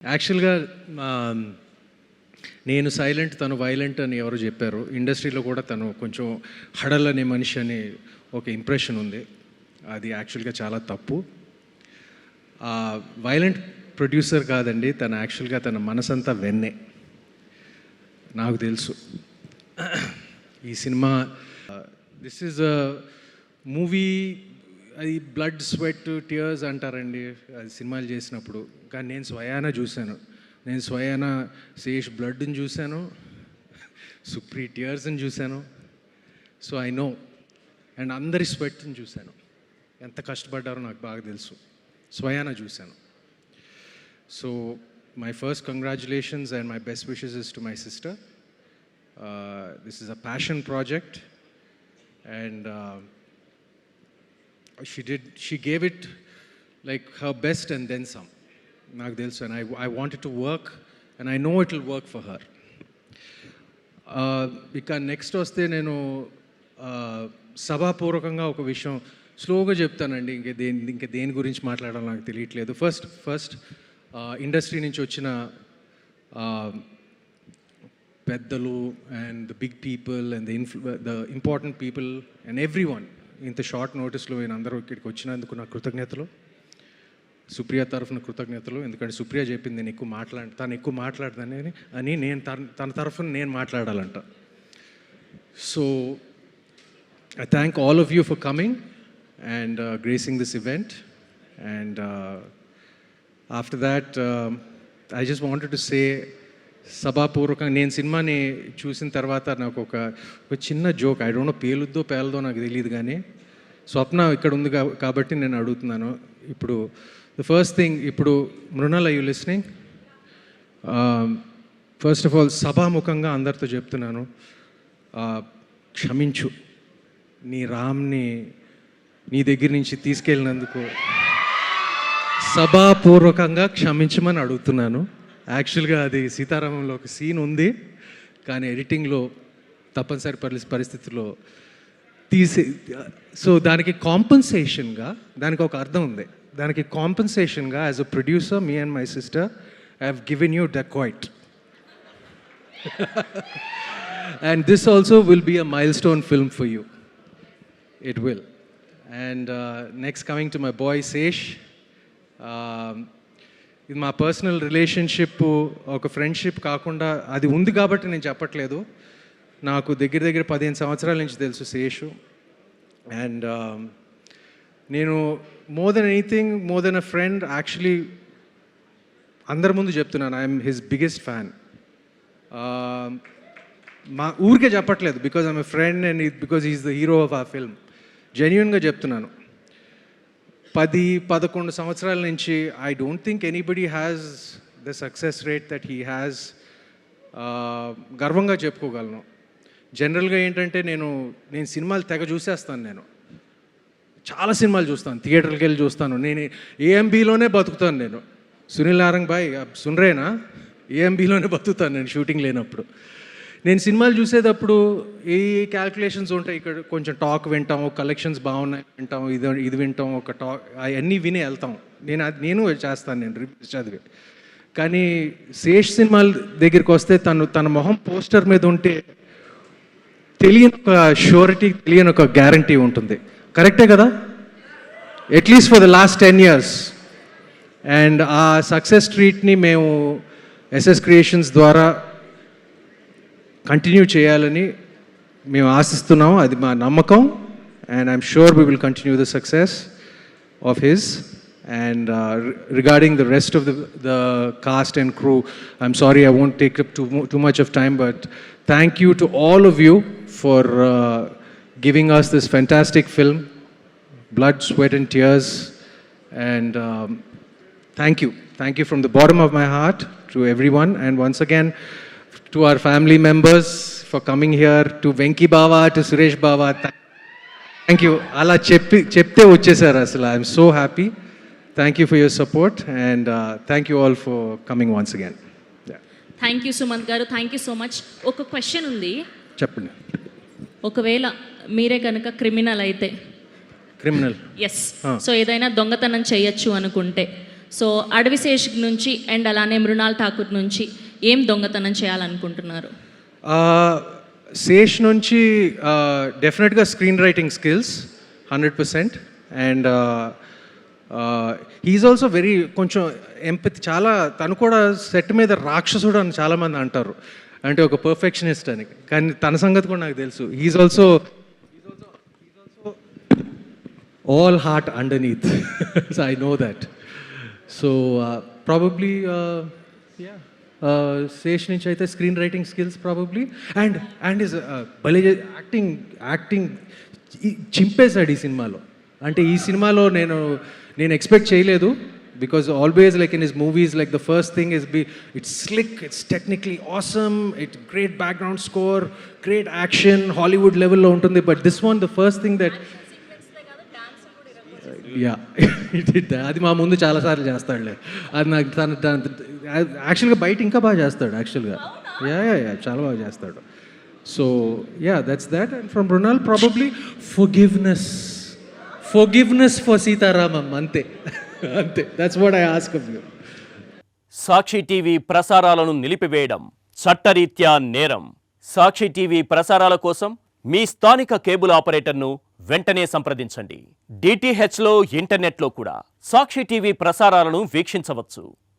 యాక్చువల్గా నేను సైలెంట్, తను వైలెంట్ అని ఎవరు చెప్పారు. ఇండస్ట్రీలో కూడా తను కొంచెం హడల్ అనే మనిషి అని ఒక ఇంప్రెషన్ ఉంది. అది యాక్చువల్గా చాలా తప్పు. వైలెంట్ ప్రొడ్యూసర్ కాదండి తను. యాక్చువల్గా తన మనసంతా వెన్నే, నాకు తెలుసు. ఈ cinema this is a movie, అది బ్లడ్ స్వెట్ టియర్స్ అంటారండి అది సినిమాలు చేసినప్పుడు. కానీ నేను స్వయాన చూశాను. నేను స్వయాన శేష్ బ్లడ్ని చూశాను, సుప్రీ టియర్స్ని చూశాను. So I know. అండ్ అందరి స్వెట్ని చూశాను. ఎంత కష్టపడ్డారో నాకు బాగా తెలుసు. స్వయాన చూశాను. So my first congratulations and my best wishes is to my sister. This is a passion project and she gave it like her best and then some. నాకు తెలుసు. and I wanted to work and I know it will work for her. ఇక next వస్తే నేను సభాపూర్వకంగా ఒక విషయం స్లోగా చెప్తానండి. ఇంకా దేని గురించి మాట్లాడాలో నాకు తెలియట్లేదు. ఫస్ట్ ఇండస్ట్రీ నుంచి వచ్చిన పెద్దలు and the big people and the important people and everyone, ఇంత షార్ట్ నోటీస్లో నేను అందరూ ఇక్కడికి వచ్చినందుకు నా కృతజ్ఞతలు. సుప్రియ తరఫున కృతజ్ఞతలు. ఎందుకంటే సుప్రియ చెప్పింది నేను తను ఎక్కువ మాట్లాడతానని అని నేను తన తరఫున నేను మాట్లాడాలంట. So I thank all of you for coming and gracing this event. And after that I just wanted to say, సభాపూర్వకంగా నేను సినిమాని చూసిన తర్వాత నాకు ఒక చిన్న జోక్, ఐ డోంట్ నో పేలుద్దో పేలదో నాకు తెలియదు, కానీ స్వప్న ఇక్కడ ఉంది కాబట్టి నేను అడుగుతున్నాను. ఇప్పుడు ద ఫస్ట్ థింగ్, ఇప్పుడు Mrunal, are you listening? First of all సభాముఖంగా అందరితో చెప్తున్నాను, క్షమించు. నీ రామ్ని నీ దగ్గర నుంచి తీసుకెళ్ళినందుకు సభాపూర్వకంగా క్షమించమని అడుగుతున్నాను. యాక్చువల్గా అది సీతారామంలో ఒక సీన్ ఉంది, కానీ ఎడిటింగ్లో తప్పనిసరి పరిస్థితుల్లో సో దానికి కాంపన్సేషన్గా, దానికి ఒక అర్థం ఉంది. దానికి కాంపన్సేషన్గా as a producer, me and my sister I have given you Dacoit. And this also will be a milestone film for you. It will. And next coming to my boy Sesh, ఇది మా personal relationship, ఒక friendship కాకుండా అది ఉంది కాబట్టి నేను చెప్పట్లేదు. నాకు దగ్గర 15 సంవత్సరాల నుంచి తెలుసు శేషు. అండ్ నేను more than anything, more than a friend, actually అందరి ముందు చెప్తున్నాను, ఐఎమ్ హిస్ బిగ్గెస్ట్ ఫ్యాన్. మా ఊరికే చెప్పట్లేదు because I'm a friend and because is the hero of ఆ ఫిల్మ్. జెన్యూన్గా చెప్తున్నాను. 10-11 సంవత్సరాల నుంచి I don't think anybody has the success rate that he has. గర్వంగా చెప్పుకోగలను. జనరల్గా ఏంటంటే నేను సినిమాలు తెగ చూసేస్తాను. నేను చాలా సినిమాలు చూస్తాను, థియేటర్కి వెళ్ళి చూస్తాను. నేను ఏఎంబీలోనే బతుకుతాను. నేను సునీల్ నారంగ్ బాయ్ సున్రేనా, ఏఎంబీలోనే బతుకుతాను నేను షూటింగ్ లేనప్పుడు. నేను సినిమాలు చూసేటప్పుడు ఏ క్యాల్కులేషన్స్ ఉంటాయి, ఇక్కడ కొంచెం టాక్ వింటాం, కలెక్షన్స్ బాగున్నాయి వింటాం, ఇది వింటాం, ఒక టాక్ అవన్నీ విని వెళ్తాం. నేను చేస్తాను, నేను రివ్యూస్ చదివి. కానీ శేష్ సినిమాల దగ్గరికి వస్తే తన మొహం పోస్టర్ మీద ఉంటే తెలియని ఒక షూరిటీ, తెలియని ఒక గ్యారంటీ ఉంటుంది. కరెక్టే కదా? At least for the last 10 years. And ఆ సక్సెస్ స్ట్రీట్ని మేము ఎస్ఎస్ క్రియేషన్స్ ద్వారా కంటిన్యూ చేయాలని మేము ఆశిస్తున్నాం. అది మా నమ్మకం. And I'm sure we will continue the success of his. And regarding the rest of the cost and crew, I'm sorry I won't take up too much of time, but thank you to all of you for giving us this fantastic film, Blood, Sweat and Tears. And thank you from the bottom of my heart to everyone. And once again to our family members for coming here, to Venki Baba, to Suresh Baba, thank you. Ala chepte vachesar asla. I'm so happy. Thank you for your support and thank you all for coming once again. Yeah. Thank you Sumant garu, thank you so much. Oka question undi, cheppandi. ఒకవేళ మీరే కనుక criminal అయితే, criminal, yes, so ఏదైనా దొంగతనం చేయొచ్చు అనుకుంటే so Adivi Sesh నుంచి and అలానే మృణాల్ ఠాకూర్ నుంచి ఏం దొంగతనం చేయాలనుకుంటున్నారు? శేష్ నుంచి డెఫినెట్గా screen writing skills 100%. And he's also very కొంచెం ఎంపతి, చాలా తను కూడా సెట్ మీద రాక్షసుడు అని చాలామంది అంటారు, అంటే ఒక పర్ఫెక్షనిస్ట్ అని. కానీ తన సంగతి కూడా నాకు తెలుసు. He's also all heart underneath. So I know that. So probably Sesh nunchi aithe screen writing skills probably, and his bale acting చింపేశాడు ఈ సినిమాలో. అంటే ఈ సినిమాలో నేను ఎక్స్పెక్ట్ చేయలేదు, because always like in his movies, like the first thing is it's slick, it's technically awesome, it's great background score, great action, Hollywood level lo untundi. But this one, the first thing that yeah అది మా ముందు చాలాసార్లు చేస్తాడులే. అది నాకు యాక్చువల్గా బయట ఇంకా బాగా చేస్తాడు యాక్చువల్గా. యా చాలా బాగా చేస్తాడు. So yeah, that's that. And from Mrunal probably forgiveness for Sita Ramam. అంతే అంతే, that's what I ask of you. Sakshi TV ప్రసారాలను నిలిపివేయడం చట్టరీత్యా నేరం. సాక్షి టీవీ ప్రసారాల కోసం మీ స్థానిక కేబుల్ ఆపరేటర్ను వెంటనే సంప్రదించండి. డిటిహెచ్లో ఇంటర్నెట్లో కూడా సాక్షి టీవీ ప్రసారాలను వీక్షించవచ్చు.